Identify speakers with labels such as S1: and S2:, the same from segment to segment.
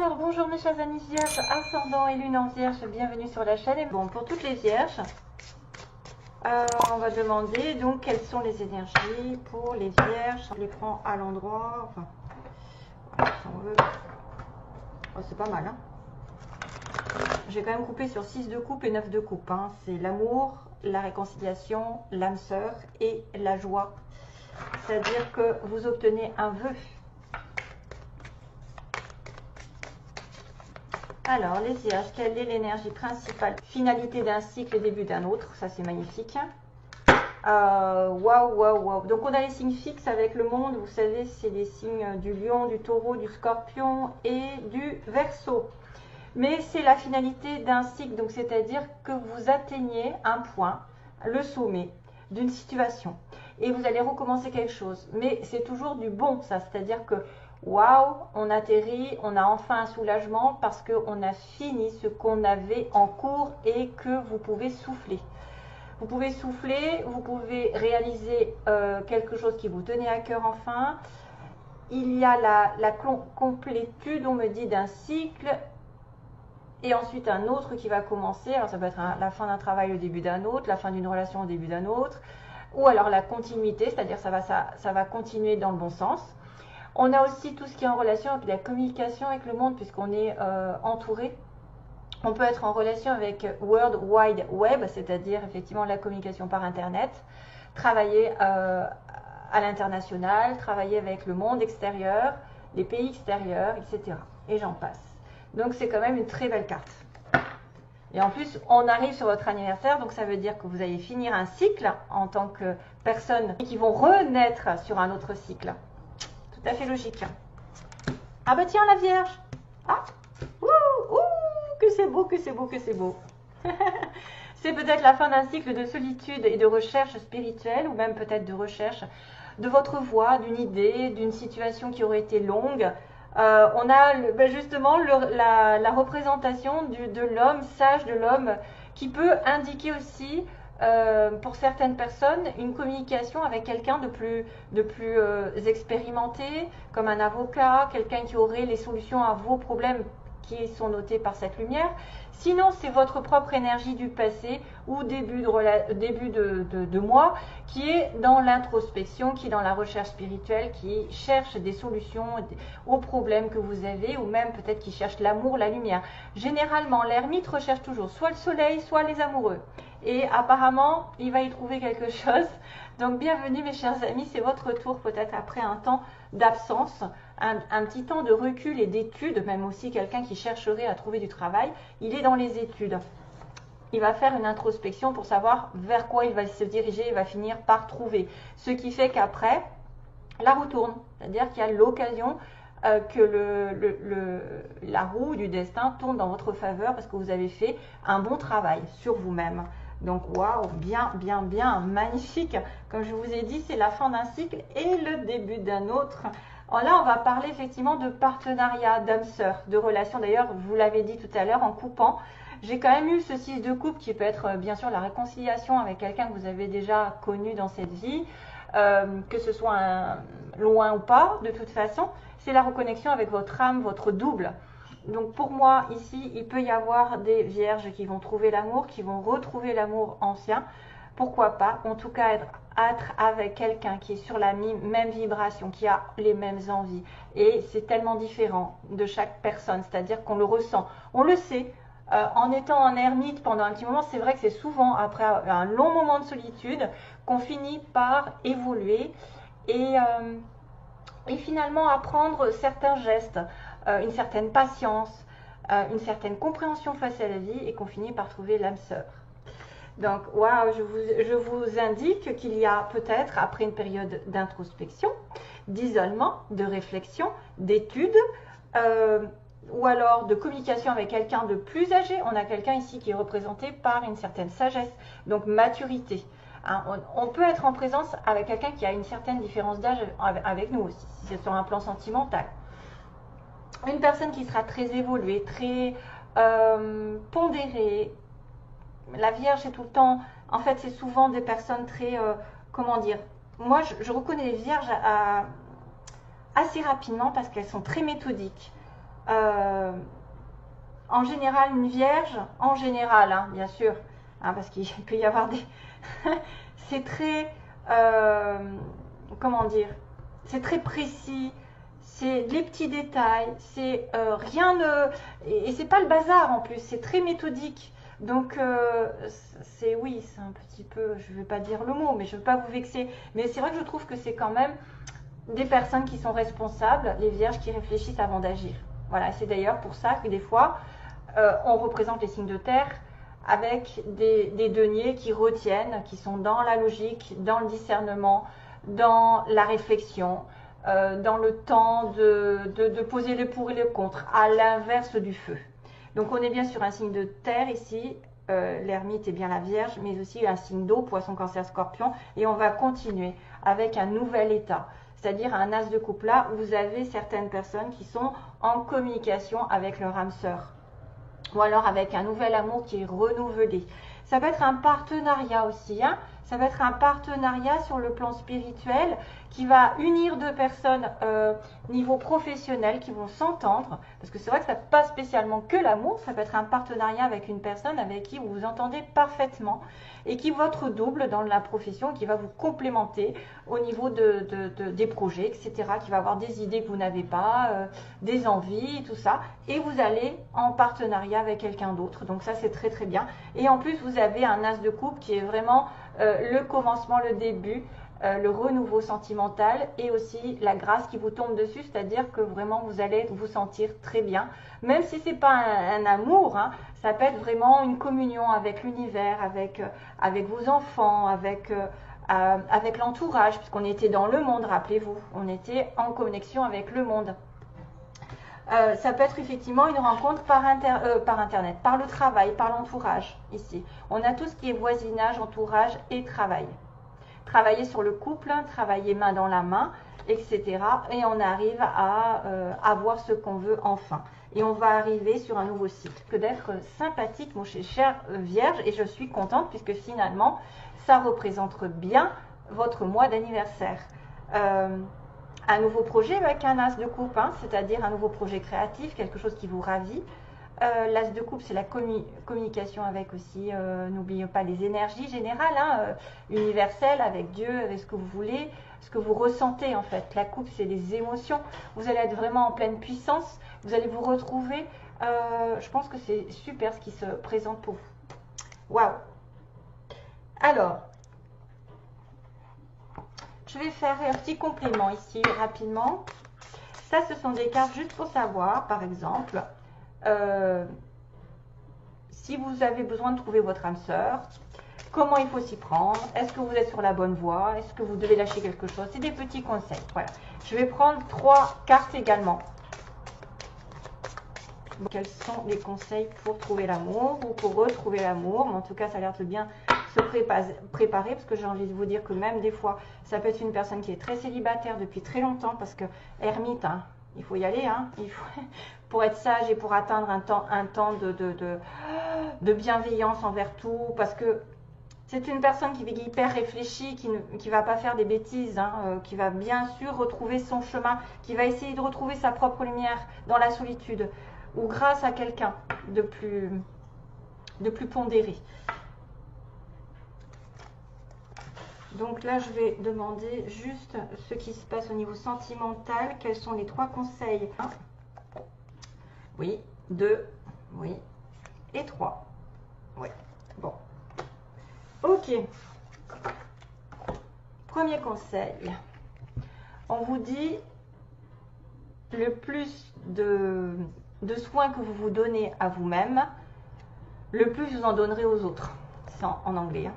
S1: Alors bonjour mes chers amis vierges, ascendant et lune en vierge, bienvenue sur la chaîne. Et bon, pour toutes les vierges, on va demander donc quelles sont les énergies pour les vierges. On les prend à l'endroit, enfin, si on veut. Oh, c'est pas mal, hein. J'ai quand même coupé sur 6 de coupe et 9 de coupe. Hein. C'est l'amour, la réconciliation, l'âme sœur et la joie. C'est-à-dire que vous obtenez un vœu. Alors, les vierges, quelle est l'énergie principale? Finalité d'un cycle et début d'un autre. Ça, c'est magnifique. Waouh, waouh, waouh. Donc, on a les signes fixes avec le monde. Vous savez, c'est les signes du lion, du taureau, du scorpion et du verseau. Mais c'est la finalité d'un cycle. Donc, c'est-à-dire que vous atteignez un point, le sommet d'une situation. Et vous allez recommencer quelque chose. Mais c'est toujours du bon, ça. C'est-à-dire que waouh, on atterrit, on a enfin un soulagement parce qu'on a fini ce qu'on avait en cours et que vous pouvez souffler. Vous pouvez souffler, vous pouvez réaliser quelque chose qui vous tenait à cœur enfin. Il y a la complétude, on me dit, d'un cycle et ensuite un autre qui va commencer. Alors ça peut être la fin d'un travail au début d'un autre, la fin d'une relation au début d'un autre, ou alors la continuité, c'est-à-dire ça va continuer dans le bon sens. On a aussi tout ce qui est en relation avec la communication avec le monde, puisqu'on est entouré. On peut être en relation avec World Wide Web, c'est-à-dire effectivement la communication par Internet, travailler à l'international, travailler avec le monde extérieur, les pays extérieurs, etc. Et j'en passe. Donc c'est quand même une très belle carte. Et en plus, on arrive sur votre anniversaire, donc ça veut dire que vous allez finir un cycle en tant que personne qui vont renaître sur un autre cycle. Tout à fait logique. Ah bah tiens, la Vierge. Ah, que c'est beau, que c'est beau, que c'est beau. C'est peut-être la fin d'un cycle de solitude et de recherche spirituelle, ou même peut-être de recherche de votre voie, d'une idée, d'une situation qui aurait été longue. On a justement la représentation de l'homme sage, de l'homme qui peut indiquer aussi pour certaines personnes une communication avec quelqu'un de plus expérimenté, comme un avocat, quelqu'un qui aurait les solutions à vos problèmes qui sont notés par cette lumière. Sinon, c'est votre propre énergie du passé ou début de mois qui est dans l'introspection, qui est dans la recherche spirituelle, qui cherche des solutions aux problèmes que vous avez, ou même peut-être qui cherche l'amour, la lumière. Généralement, l'ermite recherche toujours soit le soleil, soit les amoureux. Et apparemment, il va y trouver quelque chose. Donc, bienvenue mes chers amis, c'est votre tour peut-être après un temps d'absence, un petit temps de recul et d'études, même aussi quelqu'un qui chercherait à trouver du travail, il est dans les études. Il va faire une introspection pour savoir vers quoi il va se diriger, il va finir par trouver. Ce qui fait qu'après, la roue tourne, c'est-à-dire qu'il y a l'occasion que la roue du destin tourne dans votre faveur parce que vous avez fait un bon travail sur vous-même. Donc, waouh, bien, bien, bien, magnifique. Comme je vous ai dit, c'est la fin d'un cycle et le début d'un autre. Alors là, on va parler effectivement de partenariat, d'âme sœur, de relation. D'ailleurs, je vous l'avais dit tout à l'heure en coupant. J'ai quand même eu ce 6 de coupe qui peut être bien sûr la réconciliation avec quelqu'un que vous avez déjà connu dans cette vie, que ce soit loin ou pas, de toute façon. C'est la reconnexion avec votre âme, votre double. Donc pour moi, ici, il peut y avoir des vierges qui vont trouver l'amour, qui vont retrouver l'amour ancien. Pourquoi pas? En tout cas, être avec quelqu'un qui est sur la même vibration, qui a les mêmes envies. Et c'est tellement différent de chaque personne, c'est-à-dire qu'on le ressent. On le sait, en étant en ermite pendant un petit moment, c'est vrai que c'est souvent après un long moment de solitude qu'on finit par évoluer et finalement apprendre certains gestes, une certaine patience, une certaine compréhension face à la vie et qu'on finit par trouver l'âme sœur. Donc, waouh, je vous indique qu'il y a peut-être, après une période d'introspection, d'isolement, de réflexion, d'études, ou alors de communication avec quelqu'un de plus âgé. On a quelqu'un ici qui est représenté par une certaine sagesse, donc maturité. Hein, on peut être en présence avec quelqu'un qui a une certaine différence d'âge avec nous aussi, si c'est sur un plan sentimental. Une personne qui sera très évoluée, très pondérée. La Vierge est tout le temps, en fait c'est souvent des personnes très, comment dire, moi je reconnais les Vierges assez rapidement parce qu'elles sont très méthodiques. En général, une vierge, en général, hein, bien sûr, hein, parce qu'il peut y avoir des... c'est très... comment dire? C'est très précis, c'est les petits détails, c'est rien de... Et c'est pas le bazar en plus, c'est très méthodique. Donc, c'est oui, c'est un petit peu, je ne vais pas dire le mot, mais je ne veux pas vous vexer. Mais c'est vrai que je trouve que c'est quand même des personnes qui sont responsables, les vierges qui réfléchissent avant d'agir. Voilà, c'est d'ailleurs pour ça que des fois, on représente les signes de terre avec des deniers qui retiennent, qui sont dans la logique, dans le discernement, dans la réflexion, dans le temps de poser le pour et le contre, à l'inverse du feu. Donc on est bien sur un signe de terre ici, l'ermite est bien la Vierge, mais aussi un signe d'eau, poisson, cancer, scorpion, et on va continuer avec un nouvel état, c'est-à-dire un as de coupe. Là, vous avez certaines personnes qui sont en communication avec leur âme sœur, ou alors avec un nouvel amour qui est renouvelé. Ça peut être un partenariat aussi, hein. Ça peut être un partenariat sur le plan spirituel qui va unir deux personnes niveau professionnel qui vont s'entendre. Parce que c'est vrai que ça n'est pas spécialement que l'amour, ça peut être un partenariat avec une personne avec qui vous vous entendez parfaitement et qui est votre double dans la profession, qui va vous complémenter au niveau des projets, etc., qui va avoir des idées que vous n'avez pas, des envies, tout ça. Et vous allez en partenariat avec quelqu'un d'autre. Donc ça, c'est très très bien. Et en plus, vous avez un as de coupe qui est vraiment le commencement, le début, le renouveau sentimental et aussi la grâce qui vous tombe dessus, c'est-à-dire que vraiment vous allez vous sentir très bien, même si c'est pas un amour, hein, ça peut être vraiment une communion avec l'univers, avec vos enfants, avec l'entourage, puisqu'on était dans le monde, rappelez-vous, on était en connexion avec le monde. Ça peut être effectivement une rencontre par Internet, par le travail, par l'entourage, ici. On a tout ce qui est voisinage, entourage et travail. Travailler sur le couple, travailler main dans la main, etc. Et on arrive à avoir ce qu'on veut enfin. Et on va arriver sur un nouveau cycle. Que d'être sympathique, mon cher Vierge, et je suis contente puisque finalement, ça représente bien votre mois d'anniversaire. Un nouveau projet avec un as de coupe, hein, c'est-à-dire un nouveau projet créatif, quelque chose qui vous ravit. L'as de coupe, c'est la communication avec aussi, n'oubliez pas les énergies générales, hein, universelles, avec Dieu, avec ce que vous voulez, ce que vous ressentez en fait. La coupe, c'est des émotions. Vous allez être vraiment en pleine puissance, vous allez vous retrouver. Je pense que c'est super ce qui se présente pour vous. Waouh! Alors, je vais faire un petit complément ici rapidement. Ça, ce sont des cartes juste pour savoir, par exemple, si vous avez besoin de trouver votre âme sœur, comment il faut s'y prendre, est-ce que vous êtes sur la bonne voie, est-ce que vous devez lâcher quelque chose. C'est des petits conseils. Voilà. Je vais prendre 3 cartes également. Quels sont les conseils pour trouver l'amour ou pour retrouver l'amour? En tout cas, ça a l'air de bien se préparer, parce que j'ai envie de vous dire que même des fois, ça peut être une personne qui est très célibataire depuis très longtemps, parce que ermite, hein, il faut y aller, hein, pour être sage et pour atteindre un temps de bienveillance envers tout, parce que c'est une personne qui est hyper réfléchie, qui ne va pas faire des bêtises, hein, qui va bien sûr retrouver son chemin, qui va essayer de retrouver sa propre lumière dans la solitude, ou grâce à quelqu'un de plus pondéré. Donc là, je vais demander juste ce qui se passe au niveau sentimental. Quels sont les 3 conseils? 1, oui, 2, oui, et 3. Oui, bon. Ok. Premier conseil. On vous dit le plus de soins que vous vous donnez à vous-même, le plus vous en donnerez aux autres. C'est en anglais, hein.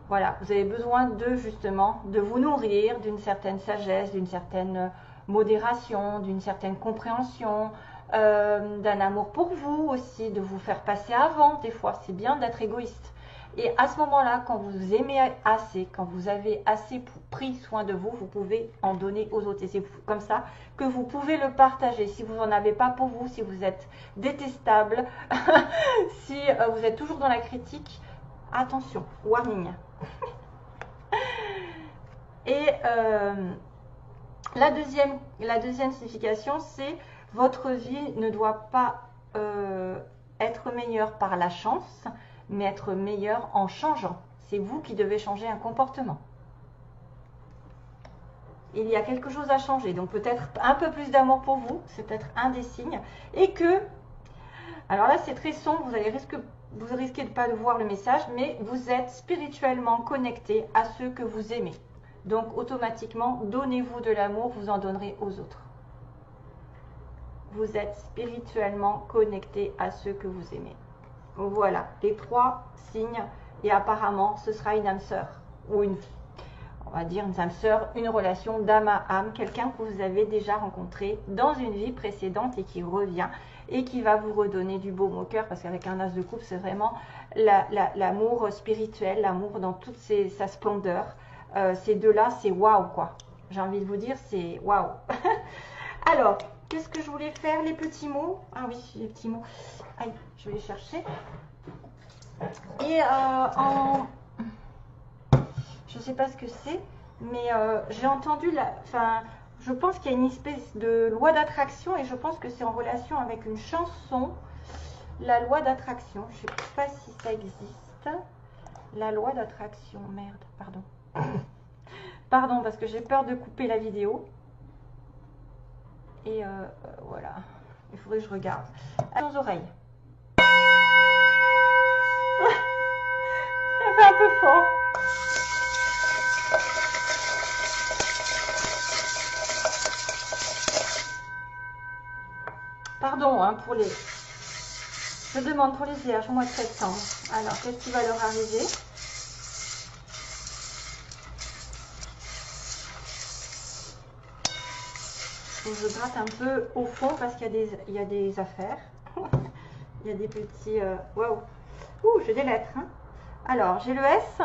S1: Voilà, vous avez besoin justement de vous nourrir d'une certaine sagesse, d'une certaine modération, d'une certaine compréhension, d'un amour pour vous aussi, de vous faire passer avant. Des fois, c'est bien d'être égoïste. Et à ce moment-là, quand vous aimez assez, quand vous avez assez pris soin de vous, vous pouvez en donner aux autres. Et c'est comme ça que vous pouvez le partager. Si vous n'en avez pas pour vous, si vous êtes détestable, si vous êtes toujours dans la critique, attention, warning. Et la deuxième signification, c'est Votre vie ne doit pas être meilleure par la chance, mais être meilleure en changeant. C'est vous qui devez changer un comportement. Il y a quelque chose à changer, donc peut-être un peu plus d'amour pour vous, c'est peut-être un des signes. Et que, alors là c'est très sombre, vous risquez de ne pas voir le message, mais vous êtes spirituellement connecté à ceux que vous aimez. Donc automatiquement, donnez-vous de l'amour, vous en donnerez aux autres. Vous êtes spirituellement connecté à ceux que vous aimez. Voilà, les 3 signes. Et apparemment, ce sera une âme sœur. Ou on va dire une âme sœur, une relation d'âme à âme. Quelqu'un que vous avez déjà rencontré dans une vie précédente et qui revient. Et qui va vous redonner du baume au cœur. Parce qu'avec un as de coupe, c'est vraiment l'amour spirituel, l'amour dans toute sa splendeur. Ces deux-là, c'est waouh quoi. J'ai envie de vous dire, c'est waouh. Alors, qu'est-ce que je voulais faire? Les petits mots. Ah oui, les petits mots. Aïe, je vais les chercher. Et je ne sais pas ce que c'est, mais j'ai entendu je pense qu'il y a une espèce de loi d'attraction et je pense que c'est en relation avec une chanson. La loi d'attraction. Je ne sais pas si ça existe. La loi d'attraction. Merde, pardon. Pardon, parce que j'ai peur de couper la vidéo. Et voilà, il faudrait que je regarde. Aux oreilles. Ça fait un peu fort. Pardon hein, pour les... Je demande pour les vierges au mois de septembre. Alors, qu'est-ce qui va leur arriver? Je gratte un peu au fond parce qu'il y a des affaires. Il y a des petits... Waouh! Ouh, j'ai des lettres. Hein. Alors, j'ai le S.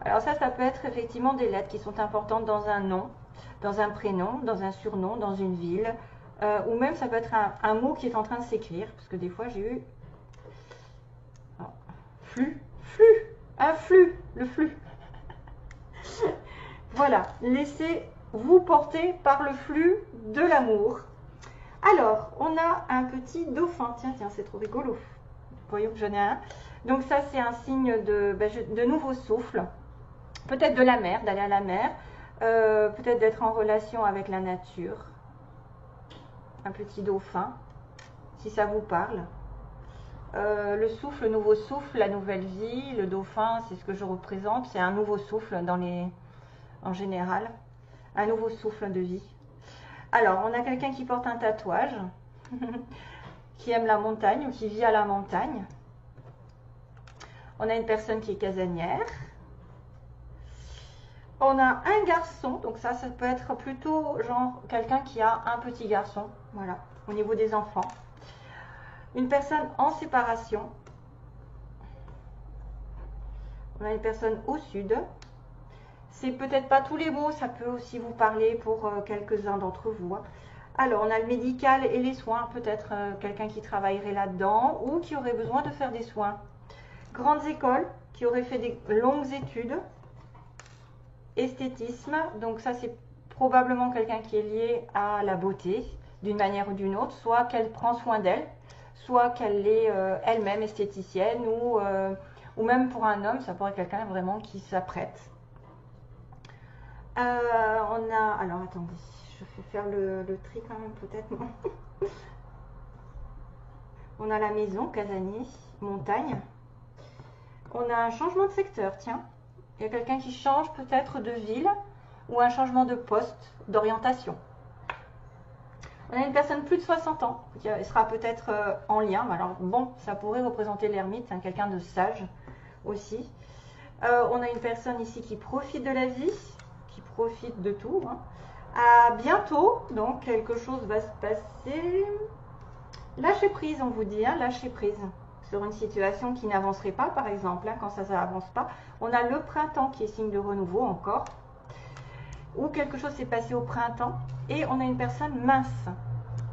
S1: Alors ça peut être effectivement des lettres qui sont importantes dans un nom, dans un prénom, dans un surnom, dans une ville. Ou même ça peut être un mot qui est en train de s'écrire. Parce que des fois, j'ai eu... Oh. Flux. Un flux. Le flux. Voilà. Laissez-vous porter par le flux de l'amour. Alors, on a un petit dauphin. Tiens, c'est trop rigolo. Voyons que j'en ai un. Donc ça, c'est un signe de nouveau souffle. Peut-être de la mer, d'aller à la mer. Peut-être d'être en relation avec la nature. Un petit dauphin, si ça vous parle. Le souffle, le nouveau souffle, la nouvelle vie. Le dauphin, c'est ce que je représente. C'est un nouveau souffle en général. Un nouveau souffle de vie. Alors, on a quelqu'un qui porte un tatouage, qui aime la montagne ou qui vit à la montagne. On a une personne qui est casanière. On a un garçon, donc ça peut être plutôt genre quelqu'un qui a un petit garçon, voilà, au niveau des enfants. Une personne en séparation. On a une personne au sud. C'est peut-être pas tous les mots, ça peut aussi vous parler pour quelques-uns d'entre vous. Alors, on a le médical et les soins, peut-être quelqu'un qui travaillerait là-dedans ou qui aurait besoin de faire des soins. Grandes écoles, qui aurait fait des longues études. Esthétisme, donc ça c'est probablement quelqu'un qui est lié à la beauté, d'une manière ou d'une autre, soit qu'elle prend soin d'elle, soit qu'elle est elle-même esthéticienne ou même pour un homme, ça pourrait être quelqu'un vraiment qui s'apprête. On a, alors attendez, je vais faire le tri quand même peut-être. On a la maison, casanier, montagne. On a un changement de secteur, tiens. Il y a quelqu'un qui change peut-être de ville ou un changement de poste, d'orientation. On a une personne plus de 60 ans qui sera peut-être en lien. Alors bon, ça pourrait représenter l'ermite, hein, quelqu'un de sage aussi. On a une personne ici qui profite de la vie, qui profite de tout. Hein. À bientôt, donc quelque chose va se passer. Lâcher prise, on vous dit, hein, lâcher prise. Sur une situation qui n'avancerait pas, par exemple, hein, quand ça n'avance pas. On a le printemps qui est signe de renouveau encore, ou quelque chose s'est passé au printemps, et on a une personne mince,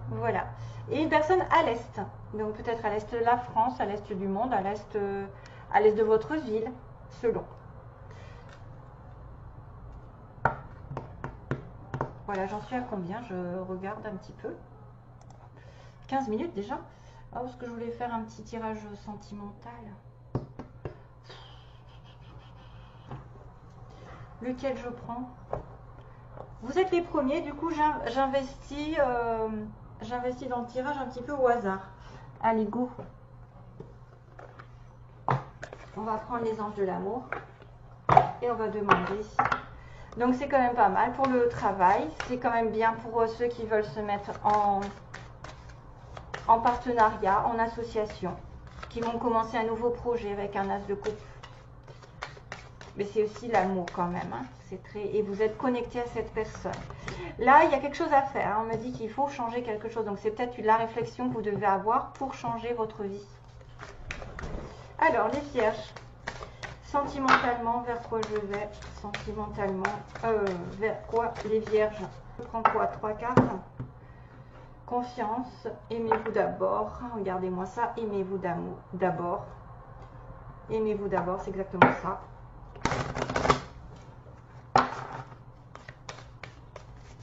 S1: voilà, et une personne à l'est, donc peut-être à l'est de la France, à l'est du monde, à l'est de votre ville, selon. Voilà, j'en suis à combien? Je regarde un petit peu. 15 minutes déjà. Ah, parce que je voulais faire un petit tirage sentimental. Lequel je prends? Vous êtes les premiers, du coup j'investis dans le tirage un petit peu au hasard. Allez, go. On va prendre les anges de l'amour et on va demander. Donc c'est quand même pas mal pour le travail. C'est quand même bien pour ceux qui veulent se mettre en partenariat, en association, qui vont commencer un nouveau projet avec un as de coupe. Mais c'est aussi l'amour quand même. Hein. C'est très... Et vous êtes connecté à cette personne. Là, il y a quelque chose à faire. Hein. On me dit qu'il faut changer quelque chose. Donc c'est peut-être la réflexion que vous devez avoir pour changer votre vie. Alors, les vierges. Sentimentalement, vers quoi je vais? Sentimentalement, vers quoi les vierges? Je prends quoi? 3 cartes. Confiance, aimez-vous d'abord. Regardez-moi ça, aimez-vous d'abord. Aimez-vous d'abord, c'est exactement ça.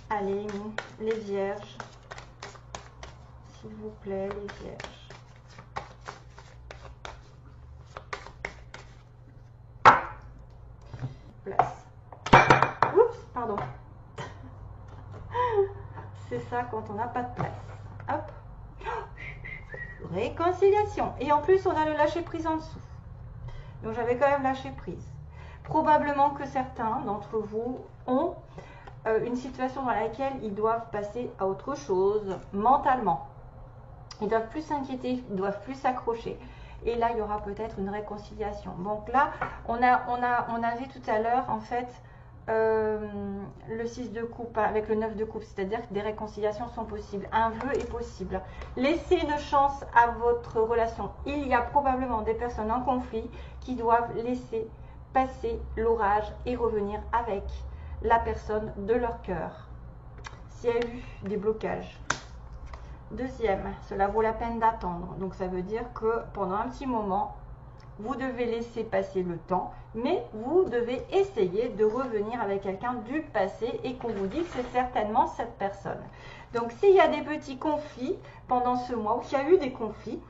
S1: Allez, les vierges. S'il vous plaît, les vierges. Place. Oups, pardon. C'est ça quand on n'a pas de place. Hop. Réconciliation. Et en plus, on a le lâcher prise en dessous. Donc, j'avais quand même lâché prise. Probablement que certains d'entre vous ont une situation dans laquelle ils doivent passer à autre chose mentalement. Ils doivent plus s'inquiéter, ils doivent plus s'accrocher. Et là, il y aura peut-être une réconciliation. Donc là, on a vu tout à l'heure, en fait, le 6 de coupe avec le 9 de coupe, c'est-à-dire que des réconciliations sont possibles. Un vœu est possible. Laissez une chance à votre relation. Il y a probablement des personnes en conflit qui doivent laisser passer l'orage et revenir avec la personne de leur cœur. S'il y a eu des blocages. Deuxième, cela vaut la peine d'attendre. Donc ça veut dire que pendant un petit moment, vous devez laisser passer le temps, mais vous devez essayer de revenir avec quelqu'un du passé et qu'on vous dit que c'est certainement cette personne. Donc s'il y a des petits conflits pendant ce mois, ou qu'il y a eu des conflits,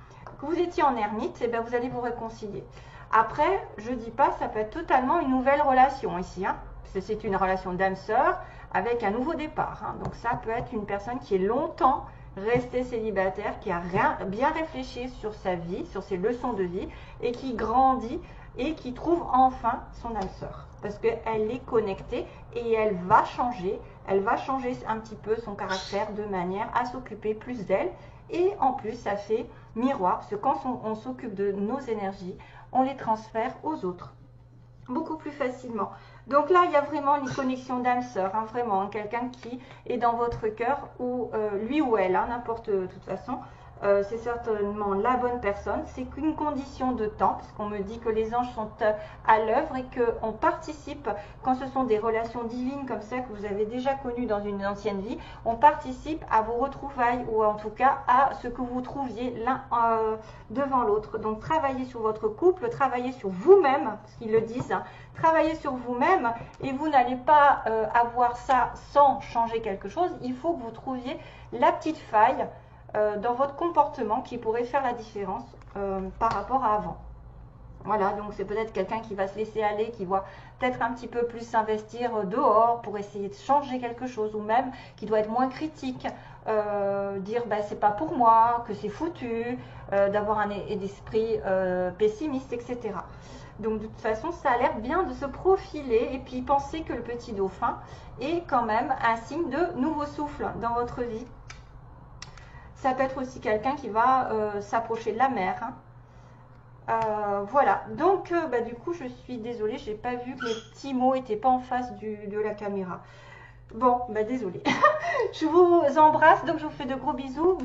S1: que vous étiez en ermite, et bien vous allez vous réconcilier. Après, je ne dis pas, ça peut être totalement une nouvelle relation ici, hein, parce que c'est une relation d'âme-sœur avec un nouveau départ. Hein. Donc ça peut être une personne qui est longtemps restée célibataire, qui a bien réfléchi sur sa vie, sur ses leçons de vie, et qui grandit et qui trouve enfin son âme sœur. Parce qu'elle est connectée et elle va changer un petit peu son caractère de manière à s'occuper plus d'elle. Et en plus, ça fait miroir, parce que quand on s'occupe de nos énergies, on les transfère aux autres beaucoup plus facilement. Donc là, il y a vraiment une connexion d'âme-sœur, hein, vraiment, hein, quelqu'un qui est dans votre cœur, ou lui ou elle, hein, n'importe, de toute façon, c'est certainement la bonne personne. C'est qu'une condition de temps, parce qu'on me dit que les anges sont à l'œuvre et qu'on participe, quand ce sont des relations divines comme ça que vous avez déjà connues dans une ancienne vie, on participe à vos retrouvailles, ou en tout cas à ce que vous trouviez l'un devant l'autre. Donc travaillez sur votre couple, travaillez sur vous-même, parce qu'ils le disent, hein, travaillez sur vous-même, et vous n'allez pas avoir ça sans changer quelque chose. Il faut que vous trouviez la petite faille dans votre comportement qui pourrait faire la différence par rapport à avant. Voilà, donc c'est peut-être quelqu'un qui va se laisser aller, qui va peut-être un petit peu plus s'investir dehors pour essayer de changer quelque chose, ou même qui doit être moins critique, dire bah, c'est pas pour moi, que c'est foutu, d'avoir un esprit pessimiste, etc. Donc de toute façon, ça a l'air bien de se profiler, et puis pensez que le petit dauphin est quand même un signe de nouveau souffle dans votre vie. Ça peut être aussi quelqu'un qui va s'approcher de la mer. Hein. Voilà, donc bah, du coup, je suis désolée, j'ai pas vu que les petits mots n'étaient pas en face de la caméra. Bon, bah désolée. Je vous embrasse, donc je vous fais de gros bisous.